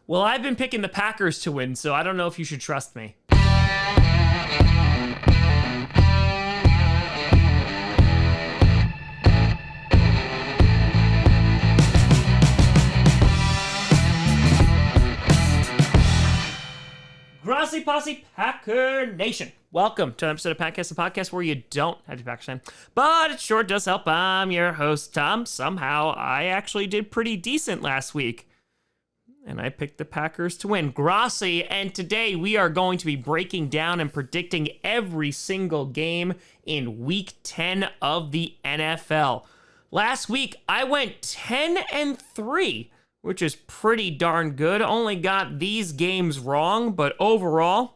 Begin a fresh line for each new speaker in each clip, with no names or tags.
Well, I've been picking the Packers to win, so I don't know if you should trust me. Grossi Posse Packer Nation. Welcome to an episode of Podcast, the podcast where you don't have to be Packers fan, but it sure does help. I'm your host, Tom. Somehow, I actually did pretty decent last week, and I picked the Packers to win. Grossi, and today we are going to be breaking down and predicting every single game in Week 10 of the NFL. Last week, I went 10-3. Which is pretty darn good. Only got these games wrong, but overall,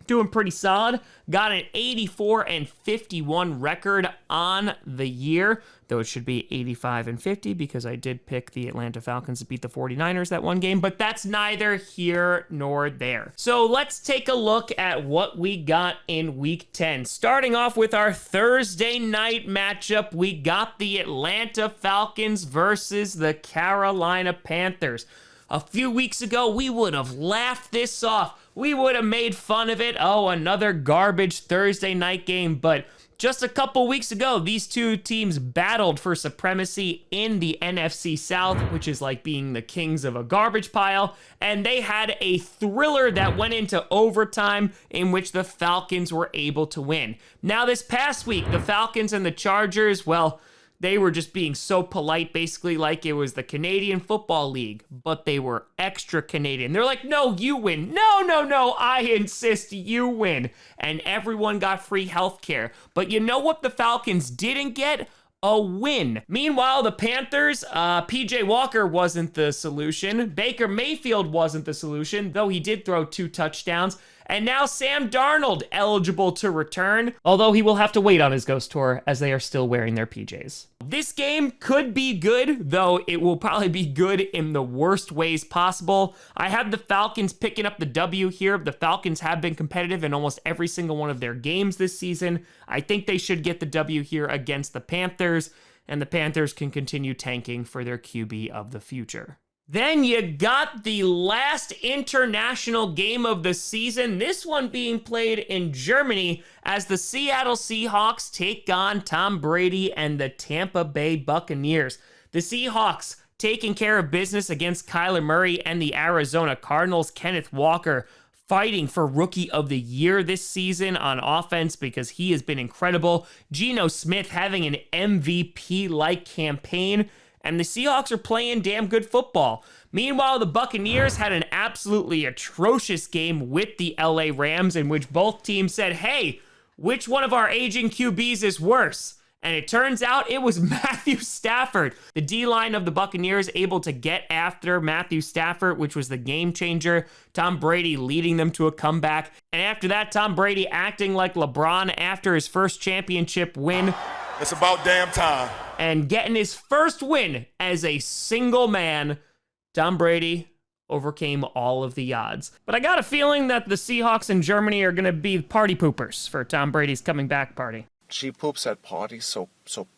doing pretty solid. Got an 84-51 record on the year, though it should be 85-50 because I did pick the Atlanta Falcons to beat the 49ers that one game, but that's neither here nor there. So let's take a look at what we got in Week 10. Starting off with our Thursday night matchup, we got the Atlanta Falcons versus the Carolina Panthers. A few weeks ago, we would have laughed this off. We would have made fun of it. Oh, another garbage Thursday night game. But just a couple weeks ago, these two teams battled for supremacy in the NFC South, which is like being the kings of a garbage pile. And they had a thriller that went into overtime in which the Falcons were able to win. Now, this past week, the Falcons and the Chargers, well, they were just being so polite, basically like it was the Canadian Football League, but they were extra Canadian. They're like, no, you win. No, I insist you win. And everyone got free healthcare. But you know what the Falcons didn't get? A win. Meanwhile, the Panthers, PJ Walker wasn't the solution. Baker Mayfield wasn't the solution, though he did throw 2 touchdowns. And now Sam Darnold eligible to return, although he will have to wait on his ghost tour as they are still wearing their PJs. This game could be good, though it will probably be good in the worst ways possible. I have the Falcons picking up the W here. The Falcons have been competitive in almost every single one of their games this season. I think they should get the W here against the Panthers, and the Panthers can continue tanking for their QB of the future. Then you got the last international game of the season, this one being played in Germany as the Seattle Seahawks take on Tom Brady and the Tampa Bay Buccaneers. The Seahawks taking care of business against Kyler Murray and the Arizona Cardinals. Kenneth Walker fighting for Rookie of the Year this season on offense because he has been incredible. Geno Smith having an MVP-like campaign. And the Seahawks are playing damn good football. Meanwhile, the Buccaneers had an absolutely atrocious game with the LA Rams in which both teams said, hey, which one of our aging QBs is worse? And it turns out it was Matthew Stafford. The D-line of the Buccaneers able to get after Matthew Stafford, which was the game changer. Tom Brady leading them to a comeback. And after that, Tom Brady acting like LeBron after his first championship win.
It's about damn time.
And getting his first win as a single man, Tom Brady overcame all of the odds. But I got a feeling that the Seahawks in Germany are going to be party poopers for Tom Brady's coming back party.
She poops at parties,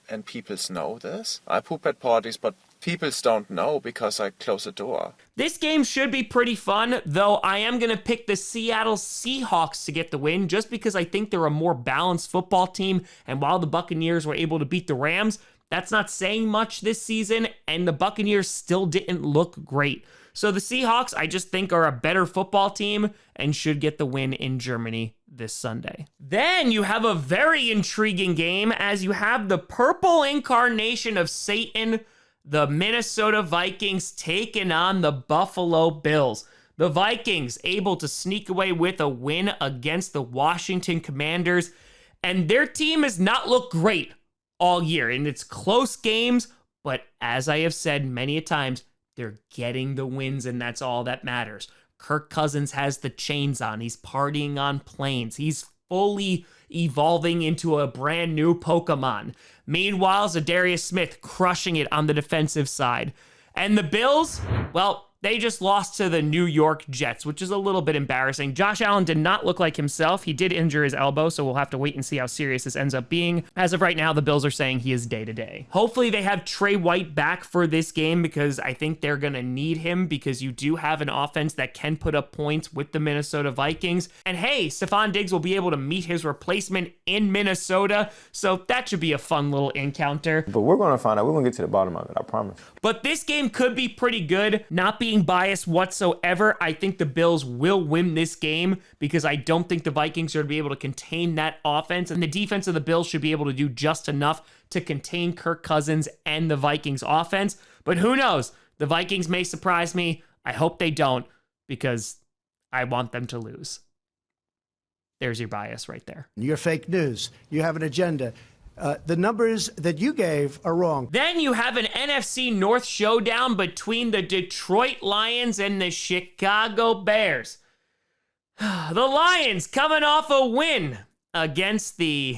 and people know this. I poop at parties, but people don't know because I close the door.
This game should be pretty fun, though I am going to pick the Seattle Seahawks to get the win just because I think they're a more balanced football team. And while the Buccaneers were able to beat the Rams, that's not saying much this season, and the Buccaneers still didn't look great. So the Seahawks, I just think, are a better football team and should get the win in Germany this Sunday. Then you have a very intriguing game as you have the purple incarnation of Satan, the Minnesota Vikings, taking on the Buffalo Bills. The Vikings able to sneak away with a win against the Washington Commanders, and their team has not looked great all year. And it's close games, but as I have said many a times, they're getting the wins, and that's all that matters. Kirk Cousins has the chains on. He's partying on planes. He's fully evolving into a brand new Pokemon. Meanwhile, Zadarius Smith crushing it on the defensive side. And the Bills, well, they just lost to the New York Jets, which is a little bit embarrassing. Josh Allen did not look like himself. He did injure his elbow, so we'll have to wait and see how serious this ends up being. As of right now, the Bills are saying he is day-to-day. Hopefully they have Trey White back for this game because I think they're going to need him because you do have an offense that can put up points with the Minnesota Vikings. And hey, Stephon Diggs will be able to meet his replacement in Minnesota, so that should be a fun little encounter.
But we're going to find out. We're going to get to the bottom of it, I promise.
But this game could be pretty good. Not being biased whatsoever, I think the Bills will win this game because I don't think the Vikings are going to be able to contain that offense, and the defense of the Bills should be able to do just enough to contain Kirk Cousins and the Vikings offense. But who knows? The Vikings may surprise me. I hope they don't because I want them to lose. There's your bias right there.
You're fake news. You have an agenda. The numbers that you gave are wrong.
Then you have an NFC North showdown between the Detroit Lions and the Chicago Bears. The Lions coming off a win against the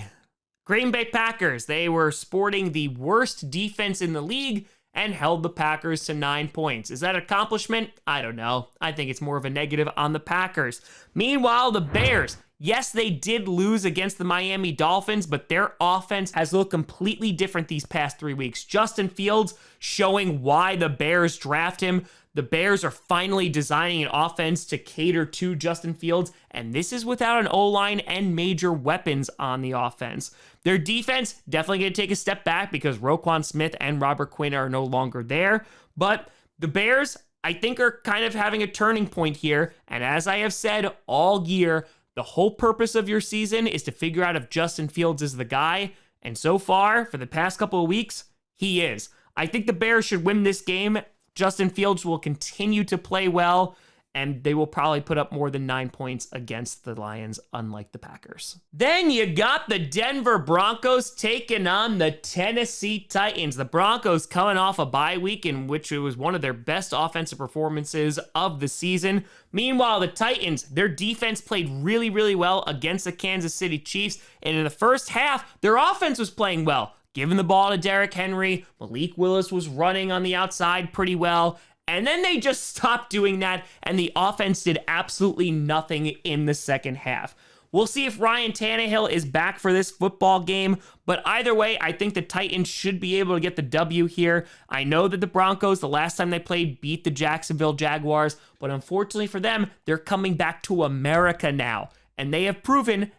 Green Bay Packers. They were sporting the worst defense in the league and held the Packers to 9 points. Is that an accomplishment? I don't know. I think it's more of a negative on the Packers. Meanwhile, the Bears, yes, they did lose against the Miami Dolphins, but their offense has looked completely different these past 3 weeks. Justin Fields showing why the Bears draft him. The Bears are finally designing an offense to cater to Justin Fields, and this is without an O-line and major weapons on the offense. Their defense definitely going to take a step back because Roquan Smith and Robert Quinn are no longer there, but the Bears, I think, are kind of having a turning point here, and as I have said all year, the whole purpose of your season is to figure out if Justin Fields is the guy, and so far, for the past couple of weeks, he is. I think the Bears should win this game. Justin Fields will continue to play well, and they will probably put up more than 9 points against the Lions, unlike the Packers. Then you got the Denver Broncos taking on the Tennessee Titans. The Broncos coming off a bye week in which it was one of their best offensive performances of the season. Meanwhile, the Titans, their defense played really, really well against the Kansas City Chiefs, and in the first half, their offense was playing well. Giving the ball to Derrick Henry, Malik Willis was running on the outside pretty well, and then they just stopped doing that, and the offense did absolutely nothing in the second half. We'll see if Ryan Tannehill is back for this football game, but either way, I think the Titans should be able to get the W here. I know that the Broncos, the last time they played, beat the Jacksonville Jaguars, but unfortunately for them, they're coming back to America now, and they have proven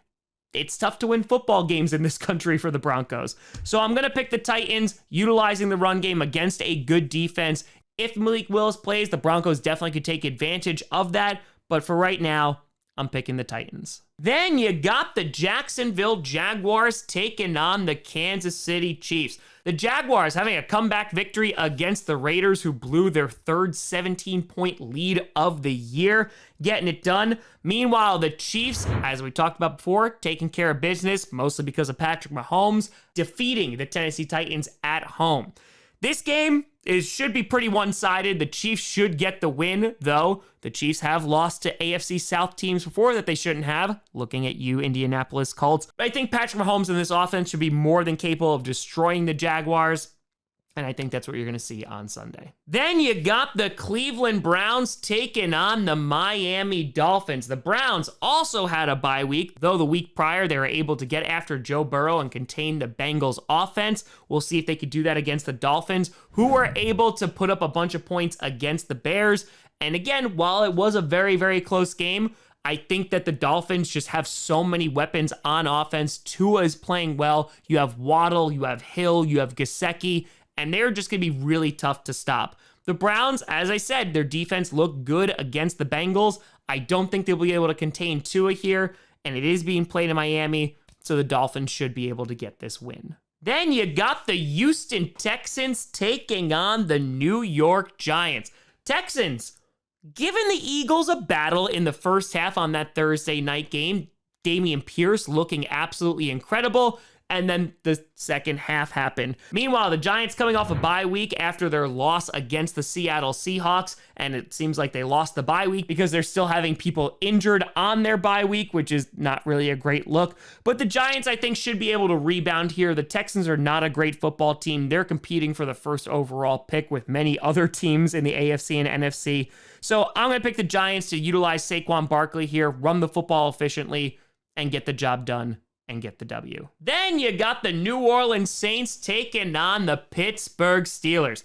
it's tough to win football games in this country for the Broncos. So I'm going to pick the Titans, utilizing the run game against a good defense. If Malik Willis plays, the Broncos definitely could take advantage of that. But for right now, I'm picking the Titans. Then you got the Jacksonville Jaguars taking on the Kansas City Chiefs. The Jaguars having a comeback victory against the Raiders, who blew their third 17-point lead of the year, getting it done. Meanwhile, the Chiefs, as we talked about before, taking care of business, mostly because of Patrick Mahomes, defeating the Tennessee Titans at home. This game should be pretty one-sided. The Chiefs should get the win, though. The Chiefs have lost to AFC South teams before that they shouldn't have, looking at you, Indianapolis Colts. But I think Patrick Mahomes in this offense should be more than capable of destroying the Jaguars, and I think that's what you're going to see on Sunday. Then you got the Cleveland Browns taking on the Miami Dolphins. The Browns also had a bye week, though the week prior they were able to get after Joe Burrow and contain the Bengals offense. We'll see if they could do that against the Dolphins, who were able to put up a bunch of points against the Bears. And again, while it was a very, very close game, I think that the Dolphins just have so many weapons on offense. Tua is playing well. You have Waddle, you have Hill, you have Gesicki, and they're just going to be really tough to stop. The Browns, as I said, their defense looked good against the Bengals. I don't think they'll be able to contain Tua here, and it is being played in Miami, so the Dolphins should be able to get this win. Then you got the Houston Texans taking on the New York Giants. Texans, giving the Eagles a battle in the first half on that Thursday night game. Dameon Pierce looking absolutely incredible. and then the second half happened. Meanwhile, the Giants coming off a bye week after their loss against the Seattle Seahawks, and it seems like they lost the bye week because they're still having people injured on their bye week, which is not really a great look. But the Giants, I think, should be able to rebound here. The Texans are not a great football team. They're competing for the first overall pick with many other teams in the AFC and NFC. So I'm going to pick the Giants to utilize Saquon Barkley here, run the football efficiently, and get the job done and get the W. Then you got the New Orleans Saints taking on the Pittsburgh Steelers.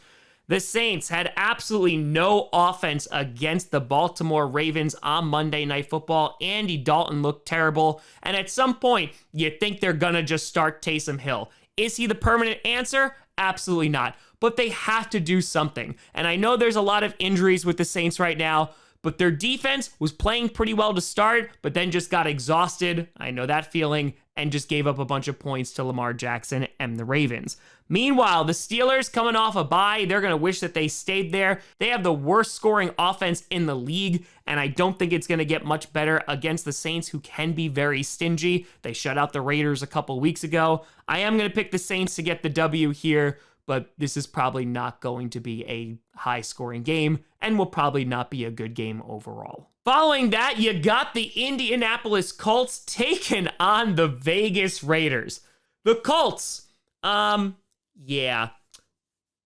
The Saints had absolutely no offense against the Baltimore Ravens on Monday Night Football. Andy Dalton looked terrible, and at some point, you think they're gonna just start Taysom Hill. Is he the permanent answer? Absolutely not. But they have to do something. And I know there's a lot of injuries with the Saints right now, but their defense was playing pretty well to start, but then just got exhausted. I know that feeling, and just gave up a bunch of points to Lamar Jackson and the Ravens. Meanwhile, the Steelers coming off a bye, they're going to wish that they stayed there. They have the worst scoring offense in the league, and I don't think it's going to get much better against the Saints, who can be very stingy. They shut out the Raiders a couple weeks ago. I am going to pick the Saints to get the W here, but this is probably not going to be a high-scoring game and will probably not be a good game overall. Following that, you got the Indianapolis Colts taking on the Vegas Raiders. The Colts, yeah.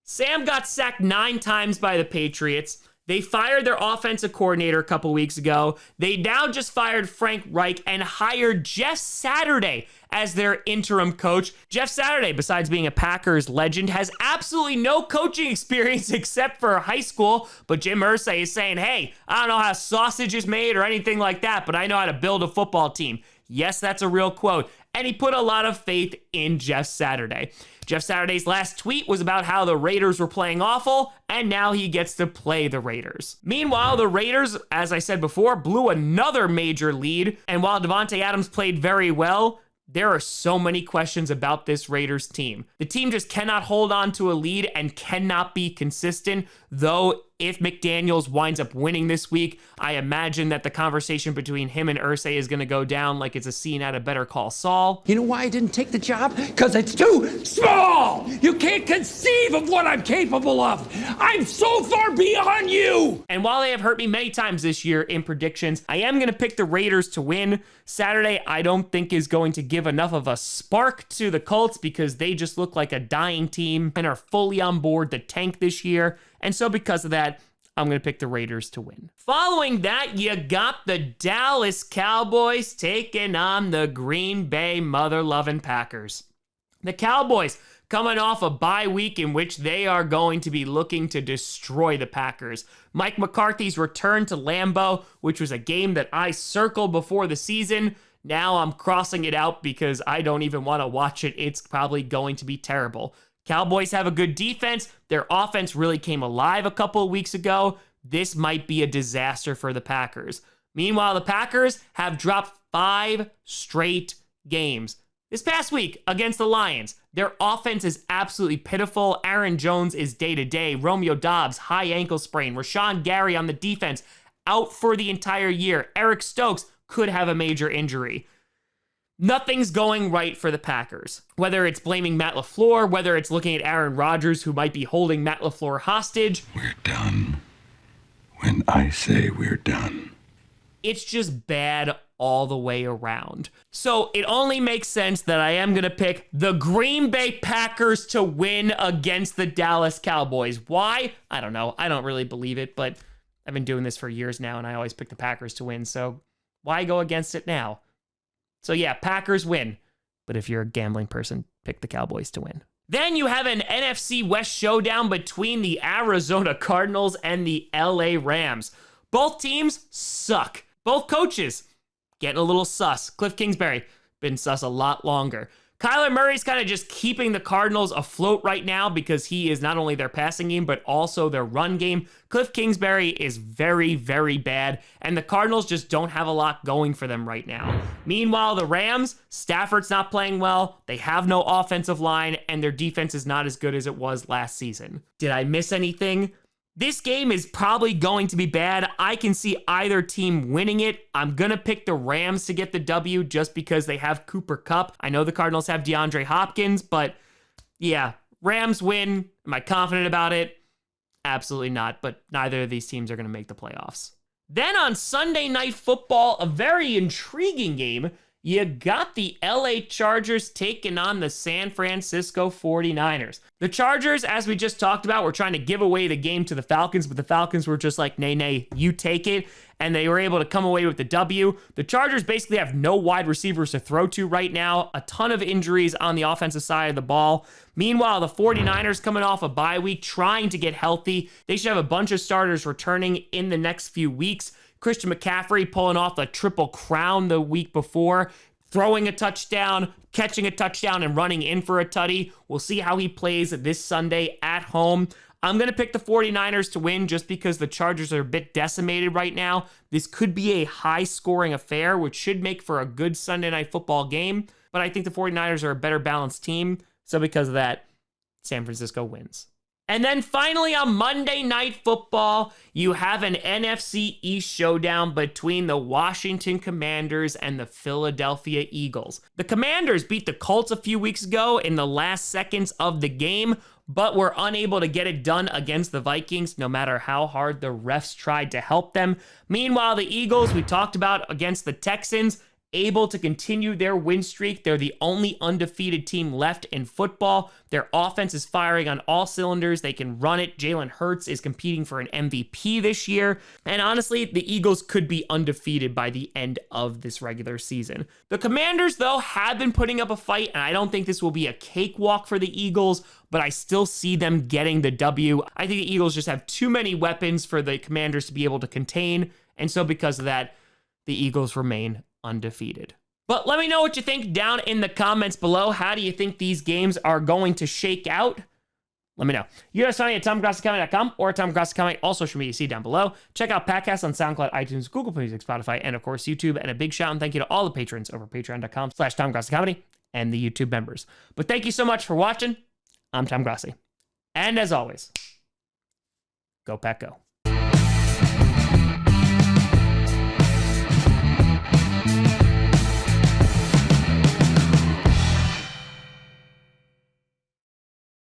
Sam got sacked 9 times by the Patriots. They fired their offensive coordinator a couple weeks ago. They now just fired Frank Reich and hired Jeff Saturday as their interim coach. Jeff Saturday, besides being a Packers legend, has absolutely no coaching experience except for high school. But Jim Irsay is saying, hey, I don't know how sausage is made or anything like that, but I know how to build a football team. Yes, that's a real quote. And he put a lot of faith in Jeff Saturday. Jeff Saturday's last tweet was about how the Raiders were playing awful, and now he gets to play the Raiders. Meanwhile, the Raiders, as I said before, blew another major lead, and while Devontae Adams played very well, there are so many questions about this Raiders team. The team just cannot hold on to a lead and cannot be consistent, though if McDaniels winds up winning this week, I imagine that the conversation between him and Irsay is going to go down like it's a scene out of Better Call Saul.
You know why I didn't take the job? Because it's too small! You can't conceive of what I'm capable of! I'm so far beyond you!
And while they have hurt me many times this year in predictions, I am going to pick the Raiders to win. Saturday, I don't think is going to give enough of a spark to the Colts because they just look like a dying team and are fully on board the tank this year. And so because of that, I'm going to pick the Raiders to win. Following that, you got the Dallas Cowboys taking on the Green Bay mother-loving Packers. The Cowboys coming off a bye week in which they are going to be looking to destroy the Packers. Mike McCarthy's return to Lambeau, which was a game that I circled before the season. Now I'm crossing it out because I don't even want to watch it. It's probably going to be terrible. Cowboys have a good defense. Their offense really came alive a couple of weeks ago. This might be a disaster for the Packers. Meanwhile, the Packers have dropped 5 straight games. This past week against the Lions, their offense is absolutely pitiful. Aaron Jones is day-to-day. Romeo Doubs, high ankle sprain. Rashawn Gary on the defense, out for the entire year. Eric Stokes could have a major injury. Nothing's going right for the Packers. Whether it's blaming Matt LaFleur, whether it's looking at Aaron Rodgers, who might be holding Matt LaFleur hostage.
We're done when I say we're done.
It's just bad all the way around. So it only makes sense that I am going to pick the Green Bay Packers to win against the Dallas Cowboys. Why? I don't know. I don't really believe it, but I've been doing this for years now, and I always pick the Packers to win, so why go against it now? So yeah, Packers win. But if you're a gambling person, pick the Cowboys to win. Then you have an NFC West showdown between the Arizona Cardinals and the LA Rams. Both teams suck. Both coaches getting a little sus. Cliff Kingsbury, been sus a lot longer. Kyler Murray's kind of just keeping the Cardinals afloat right now because he is not only their passing game, but also their run game. Cliff Kingsbury is very, very bad, and the Cardinals just don't have a lot going for them right now. Meanwhile, the Rams, Stafford's not playing well, they have no offensive line, and their defense is not as good as it was last season. Did I miss anything? This game is probably going to be bad. I can see either team winning it. I'm going to pick the Rams to get the W just because they have Cooper Kupp. I know the Cardinals have DeAndre Hopkins, but yeah, Rams win. Am I confident about it? Absolutely not, but neither of these teams are going to make the playoffs. Then on Sunday Night Football, a very intriguing game. You got the LA Chargers taking on the San Francisco 49ers. The Chargers, as we just talked about, were trying to give away the game to the Falcons, but the Falcons were just like, nay, you take it. And they were able to come away with the W. The Chargers basically have no wide receivers to throw to right now. A ton of injuries on the offensive side of the ball. Meanwhile, the 49ers coming off a bye week, trying to get healthy. They should have a bunch of starters returning in the next few weeks. Christian McCaffrey pulling off the triple crown the week before, throwing a touchdown, catching a touchdown, and running in for a tutty. We'll see how he plays this Sunday at home. I'm going to pick the 49ers to win just because the Chargers are a bit decimated right now. This could be a high-scoring affair, which should make for a good Sunday Night Football game, but I think the 49ers are a better balanced team, so because of that, San Francisco wins. And then finally on Monday Night Football, you have an NFC East showdown between the Washington Commanders and the Philadelphia Eagles. The Commanders beat the Colts a few weeks ago in the last seconds of the game, but were unable to get it done against the Vikings, no matter how hard the refs tried to help them. Meanwhile, the Eagles, we talked about against the Texans, able to continue their win streak. They're the only undefeated team left in football. Their offense is firing on all cylinders. They can run it. Jalen Hurts is competing for an MVP this year. And honestly, the Eagles could be undefeated by the end of this regular season. The Commanders, though, have been putting up a fight, and I don't think this will be a cakewalk for the Eagles, but I still see them getting the W. I think the Eagles just have too many weapons for the Commanders to be able to contain, and so because of that, the Eagles remain undefeated. But let me know what you think down in the comments below. How do you think these games are going to shake out? Let me know. You guys find me at TomGrossiComedy.com or TomGrossiComedy, all social media you see down below. Check out podcasts on SoundCloud, iTunes, Google Play Music, Spotify, and of course YouTube. And a big shout and thank you to all the patrons over patreon.com/TomGrossiComedy and the YouTube members. But thank you so much for watching. I'm Tom Grossi. And as always, go Pack Go.